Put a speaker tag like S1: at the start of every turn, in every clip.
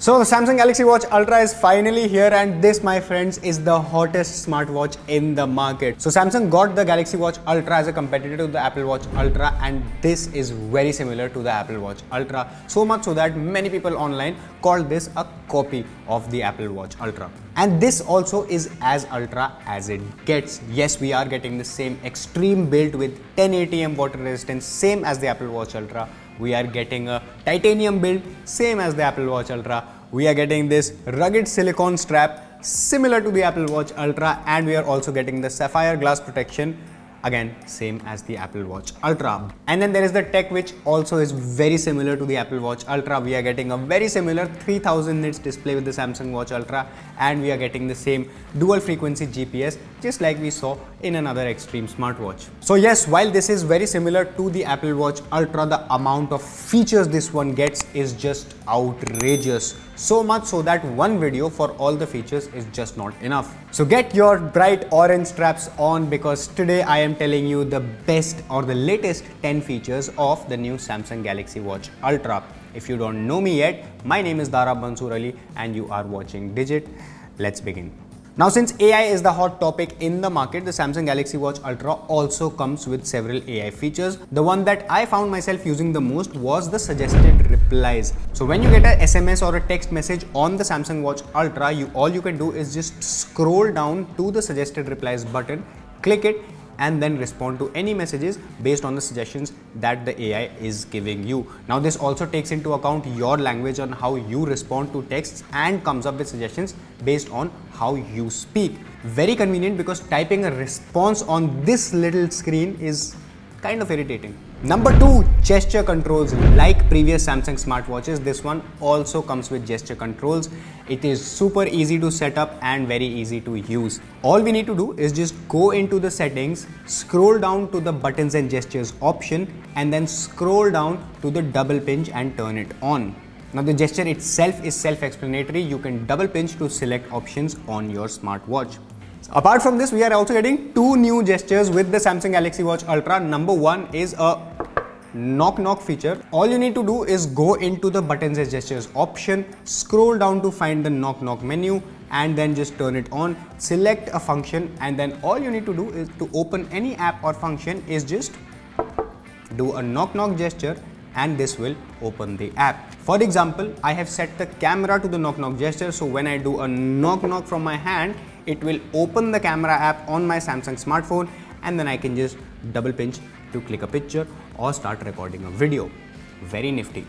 S1: So the Samsung Galaxy Watch Ultra is finally here, and this, my friends, is the hottest smartwatch in the market. So Samsung got the Galaxy Watch Ultra as a competitor to the Apple Watch Ultra, and this is very similar to the Apple Watch Ultra. So much so that many people online called this a copy of the Apple Watch Ultra. And this also is as ultra as it gets. Yes, we are getting the same extreme build with 1080 water resistance, same as the Apple Watch Ultra. We are getting a titanium build, same as the Apple Watch Ultra. We are getting this rugged silicone strap, similar to the Apple Watch Ultra, and we are also getting the sapphire glass protection, again same as the Apple Watch Ultra. And then there is the tech, which also is very similar to the Apple Watch Ultra. We are getting a very similar 3000 nits display with the Samsung Watch Ultra, and we are getting the same dual frequency GPS, just like we saw in another extreme smartwatch. So yes, while this is very similar to the Apple Watch Ultra, the amount of features this one gets is just outrageous. So much so that one video for all the features is just not enough. So get your bright orange straps on, because today I am telling you the best or the latest 10 features of the new Samsung Galaxy Watch Ultra. If you don't know me yet, my name is Dara Bansur Ali and you are watching Digit. Let's begin. Now, since AI is the hot topic in the market, the Samsung Galaxy Watch Ultra also comes with several AI features. The one that I found myself using the most was the suggested replies. So when you get a SMS or a text message on the Samsung Watch Ultra, all you can do is just scroll down to the suggested replies button, click it, and then respond to any messages based on the suggestions that the AI is giving you. Now, this also takes into account your language on how you respond to texts and comes up with suggestions based on how you speak. Very convenient, because typing a response on this little screen is kind of irritating. Number 2, gesture controls. Like previous Samsung smartwatches, this one also comes with gesture controls. It is super easy to set up and very easy to use. All we need to do is just go into the settings, scroll down to the buttons and gestures option, and then scroll down to the double pinch and turn it on. Now, the gesture itself is self-explanatory. You can double pinch to select options on your smartwatch. Apart from this, we are also getting 2 new gestures with the Samsung Galaxy Watch Ultra. Number 1 is a knock feature. All you need to do is go into the buttons and gestures option, scroll down to find the knock menu, and then just turn it on, select a function, and then all you need to do is to open any app or function is just do a knock gesture, and this will open the app. For example, I have set the camera to the knock gesture, so when I do a knock from my hand, it will open the camera app on my Samsung smartphone, and then I can just double pinch to click a picture or start recording a video. Very nifty.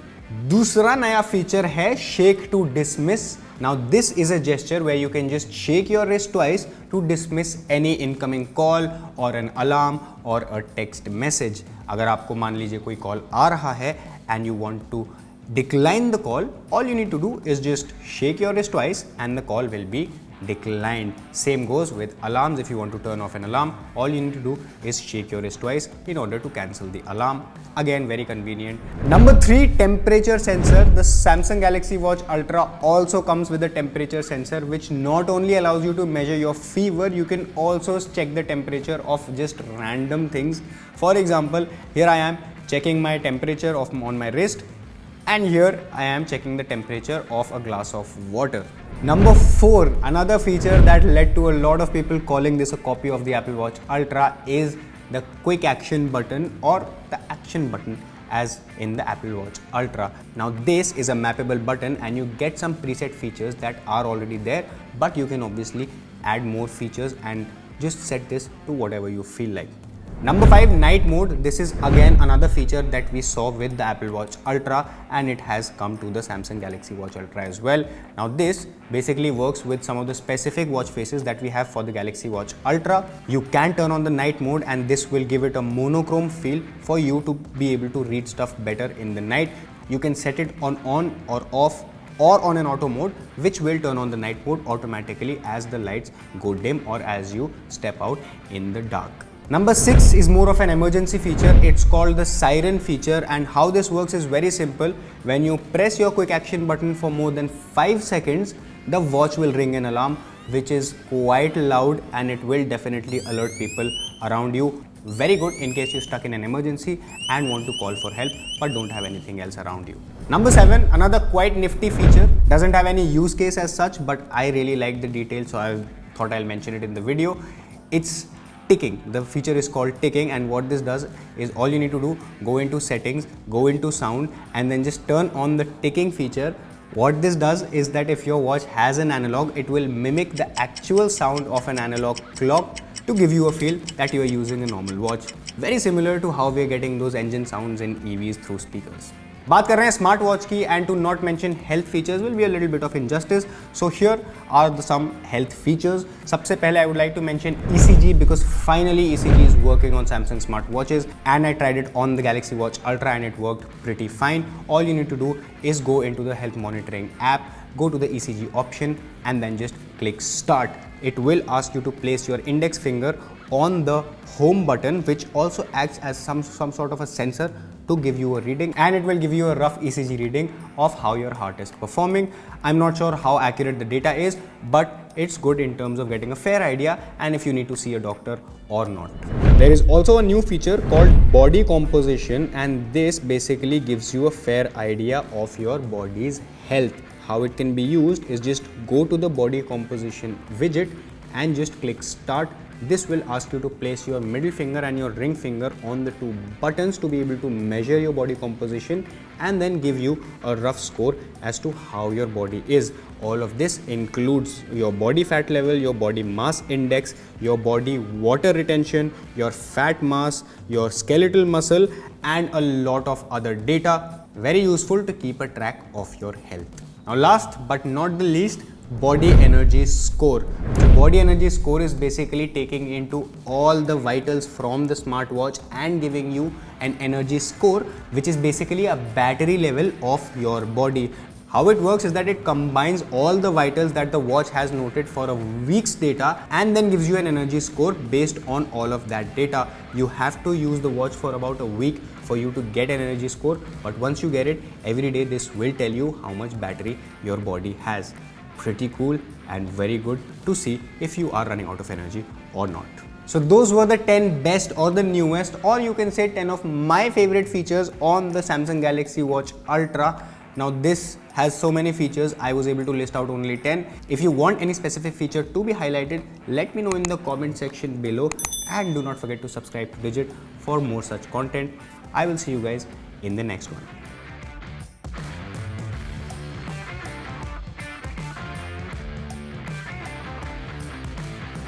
S1: दूसरा नया feature है shake to dismiss. Now, this is a gesture where you can just shake your wrist twice to dismiss any incoming call or an alarm or a text message. अगर आपको मान लीजिए कोई call आ रहा है and you want to decline the call, all you need to do is just shake your wrist twice and the call will be declined. Same goes with alarms. If you want to turn off an alarm, all you need to do is shake your wrist twice in order to cancel the alarm. Again, very convenient. Number 3, temperature sensor. The Samsung Galaxy Watch Ultra also comes with a temperature sensor, which not only allows you to measure your fever, you can also check the temperature of just random things. For example, here I am checking my temperature on my wrist, and here I am checking the temperature of a glass of water. Number 4, another feature that led to a lot of people calling this a copy of the Apple Watch Ultra is the quick action button, or the action button as in the Apple Watch Ultra. Now, this is a mappable button and you get some preset features that are already there, but you can obviously add more features and just set this to whatever you feel like. Number 5, night mode. This is again another feature that we saw with the Apple Watch Ultra, and it has come to the Samsung Galaxy Watch Ultra as well. Now, this basically works with some of the specific watch faces that we have for the Galaxy Watch Ultra. You can turn on the night mode, and this will give it a monochrome feel for you to be able to read stuff better in the night. You can set it on or off, or on an auto mode, which will turn on the night mode automatically as the lights go dim or as you step out in the dark. Number 6 is more of an emergency feature. It's called the Siren feature, and how this works is very simple. When you press your quick action button for more than 5 seconds, the watch will ring an alarm, which is quite loud, and it will definitely alert people around you. Very good in case you're stuck in an emergency and want to call for help but don't have anything else around you. Number 7, another quite nifty feature. Doesn't have any use case as such, but I really like the details, so I thought I'll mention it in the video. It's ticking. The feature is called ticking, and what this does is all you need to do, go into settings, go into sound, and then just turn on the ticking feature. What this does is that if your watch has an analog, it will mimic the actual sound of an analog clock to give you a feel that you are using a normal watch. Very similar to how we are getting those engine sounds in EVs through speakers. बात कर रहे हैं smart watch की, and to not mention health features will be a little bit of injustice, so here are the some health features. सबसे पहले I would like to mention ECG, because finally ECG is working on Samsung smart watches, and I tried it on the Galaxy Watch Ultra and it worked pretty fine. All you need to do is go into the health monitoring app, go to the ECG option, and then just click start. It will ask you to place your index finger on the home button, which also acts as some sort of a sensor to give you a reading, and it will give you a rough ECG reading of how your heart is performing. I'm not sure how accurate the data is, but it's good in terms of getting a fair idea and if you need to see a doctor or not. There is also a new feature called body composition, and this basically gives you a fair idea of your body's health. How it can be used is just go to the body composition widget and just click start. This will ask you to place your middle finger and your ring finger on the two buttons to be able to measure your body composition and then give you a rough score as to how your body is. All of this includes your body fat level, your body mass index, your body water retention, your fat mass, your skeletal muscle, and a lot of other data. Very useful to keep a track of your health. Now last but not the least, body energy score. The body energy score is basically taking into all the vitals from the smartwatch and giving you an energy score, which is basically a battery level of your body. How it works is that it combines all the vitals that the watch has noted for a week's data and then gives you an energy score based on all of that data. You have to use the watch for about a week for you to get an energy score, but once you get it, every day this will tell you how much battery your body has. Pretty cool and very good to see if you are running out of energy or not. So those were the 10 best or the newest, or you can say 10 of my favorite features on the Samsung Galaxy Watch Ultra. Now this has so many features, I was able to list out only 10. If you want any specific feature to be highlighted, let me know in the comment section below, and do not forget to subscribe to Digit for more such content. I will see you guys in the next one.